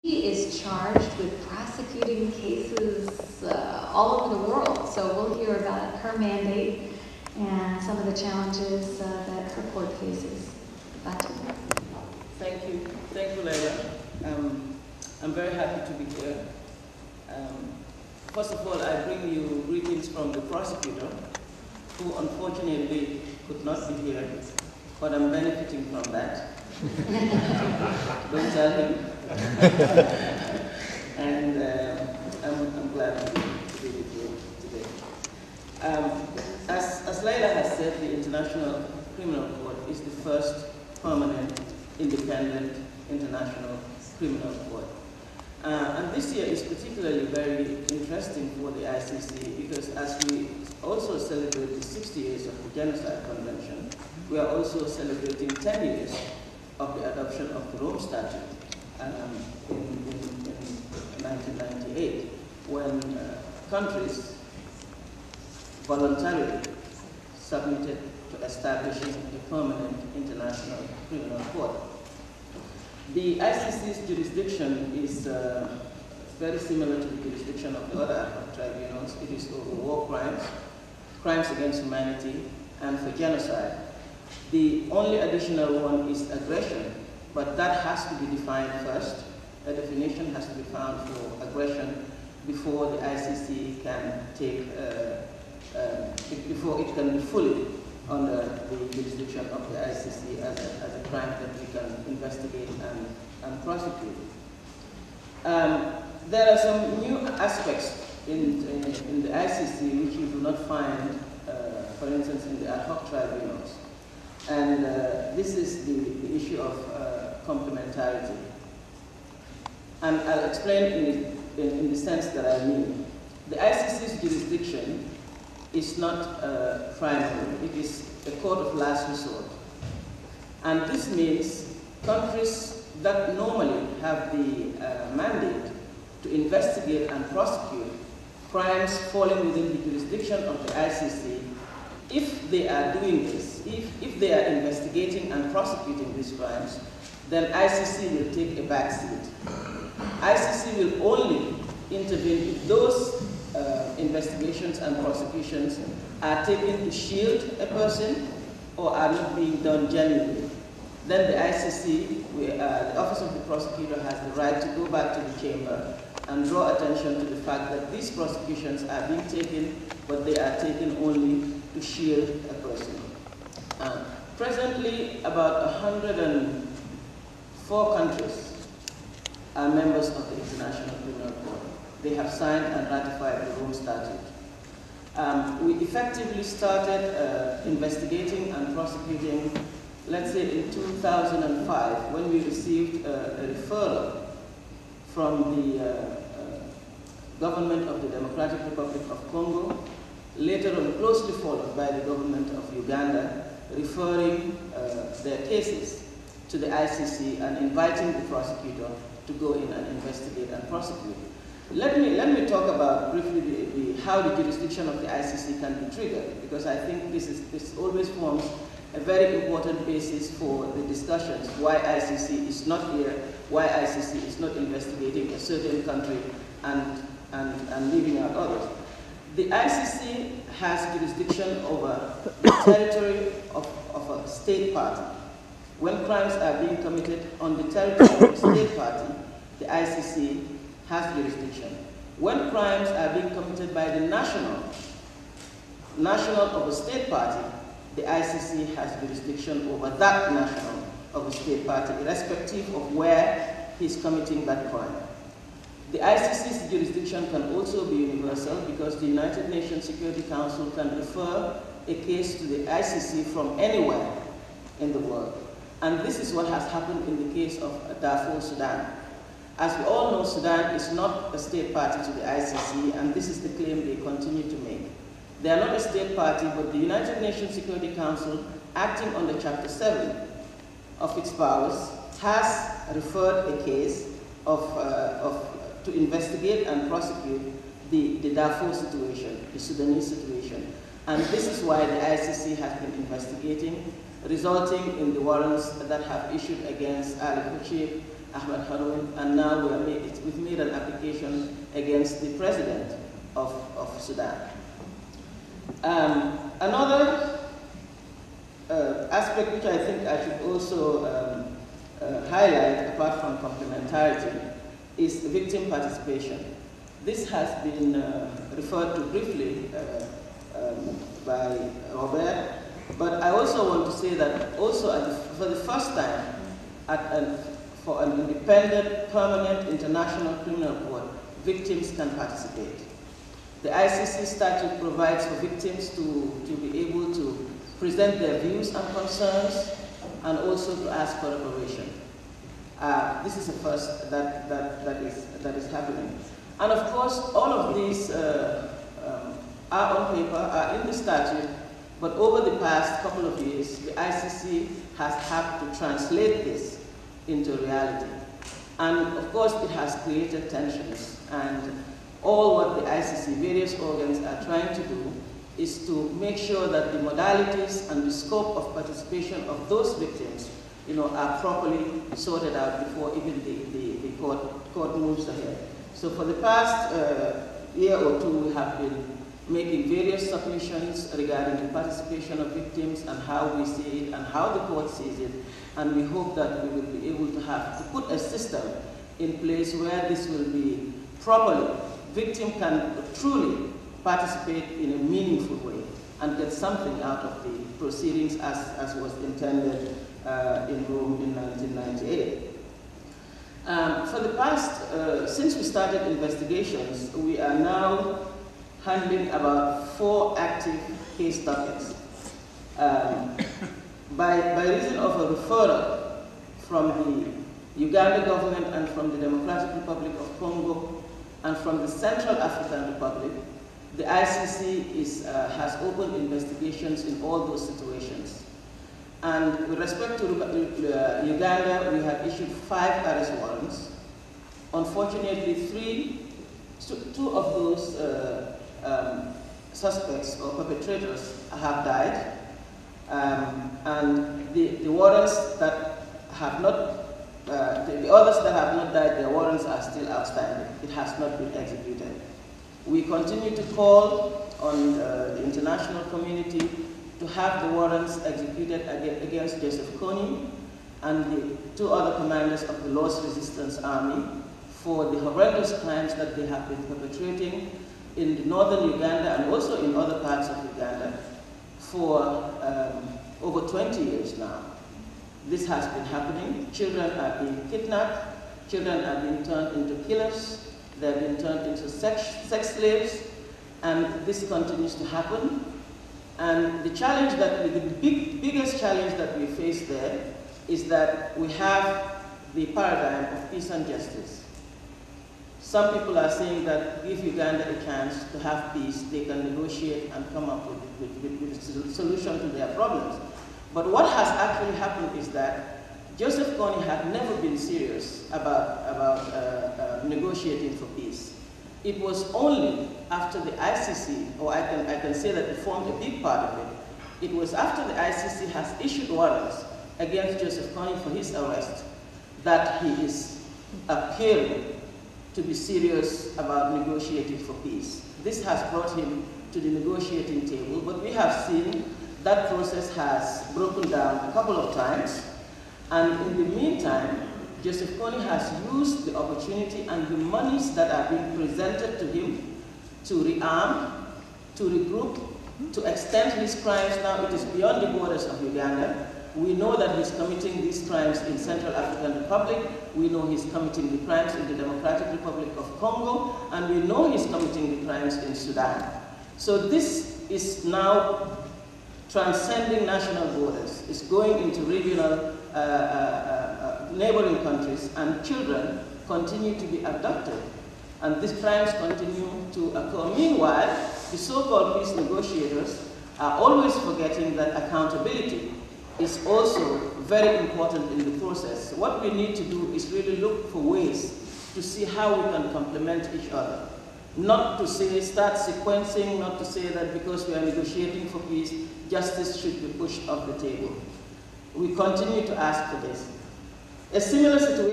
He is charged with prosecuting cases all over the world. So we'll hear about her mandate and some of the challenges that her court faces. Fatou. Thank you. Thank you, Leila. I'm very happy to be here. First of all, I bring you greetings from the prosecutor, who unfortunately could not be here, but I'm benefiting from that. Don't tell him. And I'm glad to be with you today. As Leila has said, the International Criminal Court is the first permanent, independent international criminal court. And this year is particularly very interesting for the ICC because as we also celebrate the 60 years of the Genocide Convention, we are also celebrating 10 years of the adoption of the Rome Statute in 1998, when countries voluntarily submitted to establishing a permanent international criminal court. The ICC's jurisdiction is very similar to the jurisdiction of the other tribunals. It is over war crimes, crimes against humanity, and for genocide. The only additional one is aggression, but that has to be defined first. A definition has to be found for aggression before the ICC can take, before it can be fully under the jurisdiction of the ICC as a crime that we can investigate and prosecute. There are some new aspects in the ICC which you do not find, for instance, in the ad hoc tribunals. And this is the issue of complementarity. And I'll explain in the sense that I mean. The ICC's jurisdiction is not primary. It is a court of last resort. And this means countries that normally have the mandate to investigate and prosecute crimes falling within the jurisdiction of the ICC, if they are doing this, if they are investigating and prosecuting these crimes, then ICC will take a back seat. ICC will only intervene if those investigations and prosecutions are taken to shield a person or are not being done genuinely. Then the ICC, the Office of the Prosecutor, has the right to go back to the chamber and draw attention to the fact that these prosecutions are being taken, but they are taken only to shield a person. Presently, about 104 countries are members of the International Criminal Court. They have signed and ratified the Rome Statute. We effectively started investigating and prosecuting, let's say in 2005, when we received a referral from the government of the Democratic Republic of Congo, later on closely followed by the government of Uganda, referring their cases to the ICC and inviting the prosecutor to go in and investigate and prosecute. Let me talk about briefly how the jurisdiction of the ICC can be triggered, because I think this always forms a very important basis for the discussions, why ICC is not here, why ICC is not investigating a certain country and leaving out others. The ICC has jurisdiction over the territory of a state party. When crimes are being committed on the territory of a state party, the ICC has jurisdiction. When crimes are being committed by the national of a state party, the ICC has jurisdiction over that national of a state party, irrespective of where he's committing that crime. The ICC's jurisdiction can also be universal because the United Nations Security Council can refer a case to the ICC from anywhere in the world. And this is what has happened in the case of Darfur, Sudan. As we all know, Sudan is not a state party to the ICC, and this is the claim they continue to make. They are not a state party, but the United Nations Security Council, acting under Chapter 7 of its powers, has referred a case to investigate and prosecute the Darfur situation, the Sudanese situation. And this is why the ICC has been investigating, resulting in the warrants that have issued against Ali Kuchik Ahmed Haroun, and now we've made an application against the president of Sudan. Another aspect which I think I should also highlight, apart from complementarity, is victim participation. This has been referred to briefly by Robert, but I also want to say that also for the first time, for an independent, permanent international criminal court, victims can participate. The ICC statute provides for victims to be able to present their views and concerns, and also to ask for reparation. This is the first that is happening. And of course, all of these are on paper, are in the statute, but over the past couple of years, the ICC has had to translate this into reality. And of course, it has created tensions, and all what the ICC, various organs are trying to do is to make sure that the modalities and the scope of participation of those victims, are properly sorted out before even the court moves ahead. So for the past year or two, we have been making various submissions regarding the participation of victims and how we see it and how the court sees it, and we hope that we will be able to put a system in place where this will be properly. Victim can truly participate in a meaningful way and get something out of the proceedings as was intended in Rome in 1998. For the past, since we started investigations, we are now handling about 4 active case dockets. By reason of a referral from the Uganda government and from the Democratic Republic of Congo and from the Central African Republic, the ICC has opened investigations in all those situations. And with respect to Uganda, we have issued 5 arrest warrants. Unfortunately, 2 of those suspects or perpetrators have died, and the warrants that have not, the others that have not died, their warrants are still outstanding. It has not been executed. We continue to call on the international community to have the warrants executed against Joseph Kony and the 2 other commanders of the Lord's Resistance Army for the horrendous crimes that they have been perpetrating in northern Uganda and also in other parts of Uganda for over 20 years now. This has been happening. Children are being kidnapped, children are being turned into killers, they're being turned into sex slaves, and this continues to happen. And the challenge the biggest challenge that we face there is that we have the paradigm of peace and justice. Some people are saying that give Uganda a chance to have peace, they can negotiate and come up with a solution to their problems. But what has actually happened is that Joseph Kony had never been serious about negotiating for peace. It was only after the ICC, or I can say that it formed a big part of it, it was after the ICC has issued warrants against Joseph Kony for his arrest that he is appearing to be serious about negotiating for peace. This has brought him to the negotiating table, but we have seen that process has broken down a couple of times, and in the meantime, Joseph Kony has used the opportunity and the monies that are being presented to him to rearm, to regroup, to extend his crimes. Now it is beyond the borders of Uganda. We know that he's committing these crimes in Central African Republic. We know he's committing the crimes in the Democratic Republic of Congo, and we know he's committing the crimes in Sudan. So this is now transcending national borders. It's going into regional neighboring countries, and children continue to be abducted, and these crimes continue to occur. Meanwhile, the so-called peace negotiators are always forgetting that accountability is also very important in the process. So what we need to do is really look for ways to see how we can complement each other. Not to say, start sequencing, not to say that because we are negotiating for peace, justice should be pushed off the table. We continue to ask for this. A similar situation